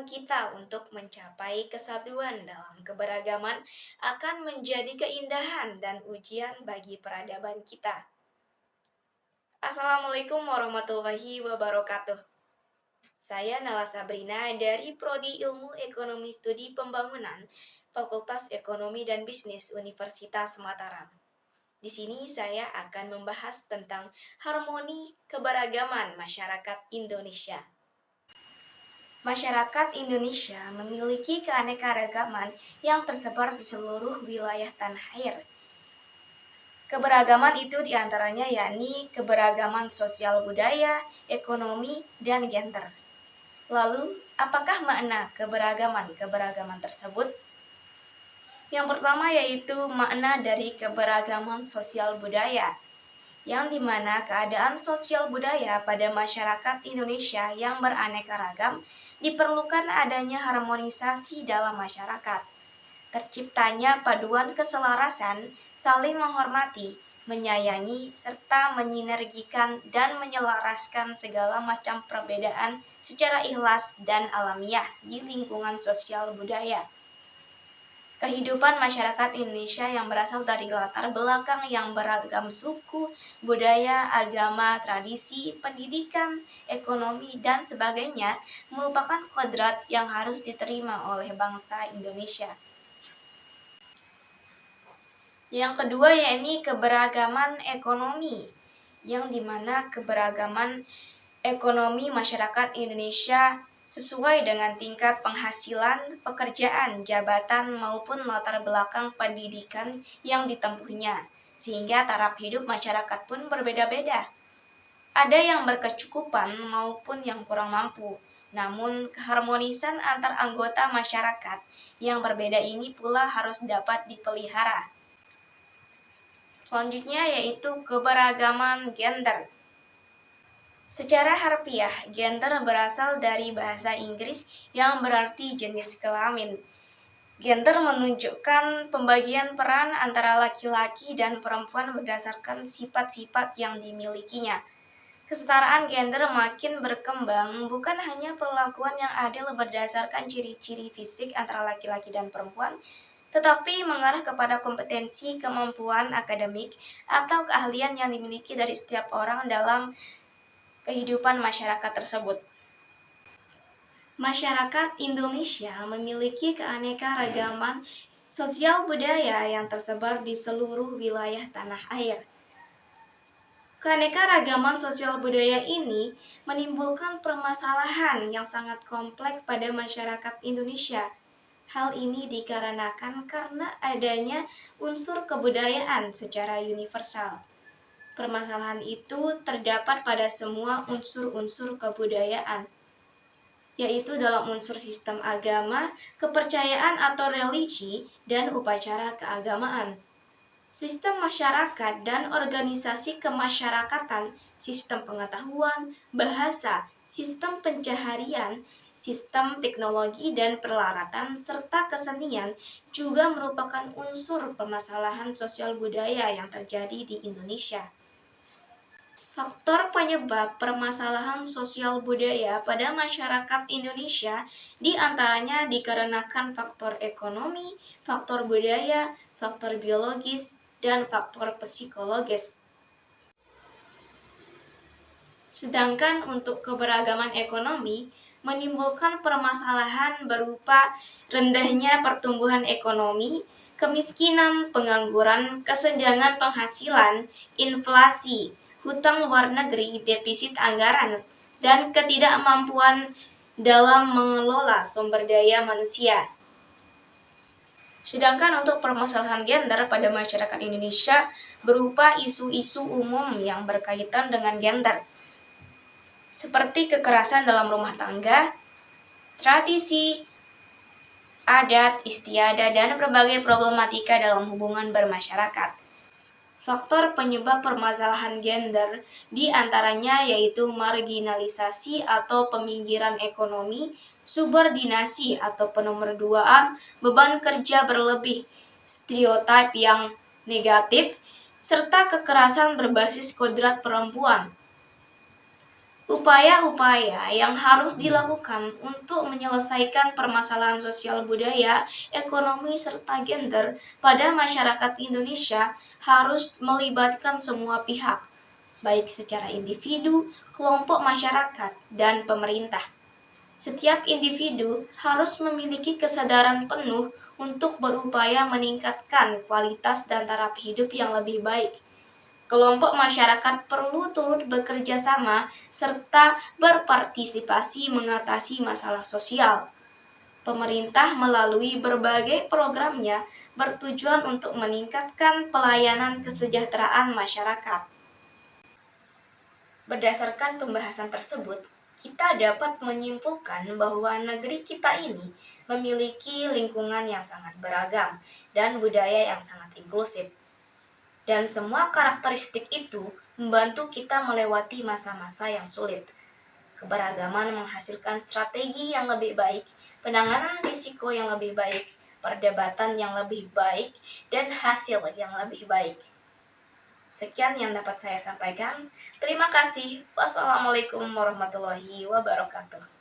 kita untuk mencapai kesatuan dalam keberagaman akan menjadi keindahan dan ujian bagi peradaban kita. Assalamualaikum warahmatullahi wabarakatuh. Saya Nala Sabrina dari Prodi Ilmu Ekonomi Studi Pembangunan, Fakultas Ekonomi dan Bisnis Universitas Mataram. Di sini saya akan membahas tentang harmoni keberagaman masyarakat Indonesia. Masyarakat Indonesia memiliki keanekaragaman yang tersebar di seluruh wilayah tanah air. Keberagaman itu diantaranya yakni keberagaman sosial budaya, ekonomi, dan gender. Lalu, apakah makna keberagaman tersebut? Yang pertama yaitu makna dari keberagaman sosial budaya, yang dimana keadaan sosial budaya pada masyarakat Indonesia yang beraneka ragam diperlukan adanya harmonisasi dalam masyarakat. Terciptanya paduan keselarasan, saling menghormati, menyayangi, serta menyinergikan dan menyelaraskan segala macam perbedaan secara ikhlas dan alamiah di lingkungan sosial budaya. Kehidupan masyarakat Indonesia yang berasal dari latar belakang yang beragam suku, budaya, agama, tradisi, pendidikan, ekonomi, dan sebagainya merupakan kodrat yang harus diterima oleh bangsa Indonesia. Yang kedua yakni keberagaman ekonomi, yang dimana keberagaman ekonomi masyarakat Indonesia sesuai dengan tingkat penghasilan, pekerjaan, jabatan, maupun latar belakang pendidikan yang ditempuhnya, sehingga taraf hidup masyarakat pun berbeda-beda. Ada yang berkecukupan maupun yang kurang mampu, namun keharmonisan antar anggota masyarakat yang berbeda ini pula harus dapat dipelihara. Selanjutnya yaitu keberagaman gender. Secara harfiah, gender berasal dari bahasa Inggris yang berarti jenis kelamin. Gender menunjukkan pembagian peran antara laki-laki dan perempuan berdasarkan sifat-sifat yang dimilikinya. Kesetaraan gender makin berkembang bukan hanya perlakuan yang adil berdasarkan ciri-ciri fisik antara laki-laki dan perempuan, tetapi mengarah kepada kompetensi, kemampuan akademik, atau keahlian yang dimiliki dari setiap orang dalam kehidupan masyarakat tersebut. Masyarakat Indonesia memiliki keanekaragaman sosial budaya yang tersebar di seluruh wilayah tanah air. Keanekaragaman sosial budaya ini menimbulkan permasalahan yang sangat kompleks pada masyarakat Indonesia. Hal ini dikarenakan karena adanya unsur kebudayaan secara universal. Permasalahan itu terdapat pada semua unsur-unsur kebudayaan, yaitu dalam unsur sistem agama, kepercayaan atau religi, dan upacara keagamaan. Sistem masyarakat dan organisasi kemasyarakatan, sistem pengetahuan, bahasa, sistem pencaharian, sistem teknologi dan peralatan, serta kesenian juga merupakan unsur permasalahan sosial budaya yang terjadi di Indonesia. Faktor penyebab permasalahan sosial budaya pada masyarakat Indonesia diantaranya dikarenakan faktor ekonomi, faktor budaya, faktor biologis, dan faktor psikologis. Sedangkan untuk keberagaman ekonomi menimbulkan permasalahan berupa rendahnya pertumbuhan ekonomi, kemiskinan, pengangguran, kesenjangan penghasilan, inflasi, hutang luar negeri, defisit anggaran, dan ketidakmampuan dalam mengelola sumber daya manusia. Sedangkan untuk permasalahan gender pada masyarakat Indonesia berupa isu-isu umum yang berkaitan dengan gender, seperti kekerasan dalam rumah tangga, tradisi, adat, istiadat, dan berbagai problematika dalam hubungan bermasyarakat. Faktor penyebab permasalahan gender diantaranya yaitu marginalisasi atau peminggiran ekonomi, subordinasi atau penomorduaan, beban kerja berlebih, stereotip yang negatif, serta kekerasan berbasis kodrat perempuan. Upaya-upaya yang harus dilakukan untuk menyelesaikan permasalahan sosial budaya, ekonomi, serta gender pada masyarakat Indonesia harus melibatkan semua pihak, baik secara individu, kelompok masyarakat, dan pemerintah. Setiap individu harus memiliki kesadaran penuh untuk berupaya meningkatkan kualitas dan taraf hidup yang lebih baik. Kelompok masyarakat perlu turut bekerja sama serta berpartisipasi mengatasi masalah sosial. Pemerintah melalui berbagai programnya bertujuan untuk meningkatkan pelayanan kesejahteraan masyarakat. Berdasarkan pembahasan tersebut, kita dapat menyimpulkan bahwa negeri kita ini memiliki lingkungan yang sangat beragam dan budaya yang sangat inklusif. Dan semua karakteristik itu membantu kita melewati masa-masa yang sulit. Keberagaman menghasilkan strategi yang lebih baik, penanganan risiko yang lebih baik, perdebatan yang lebih baik, dan hasil yang lebih baik. Sekian yang dapat saya sampaikan. Terima kasih. Wassalamualaikum warahmatullahi wabarakatuh.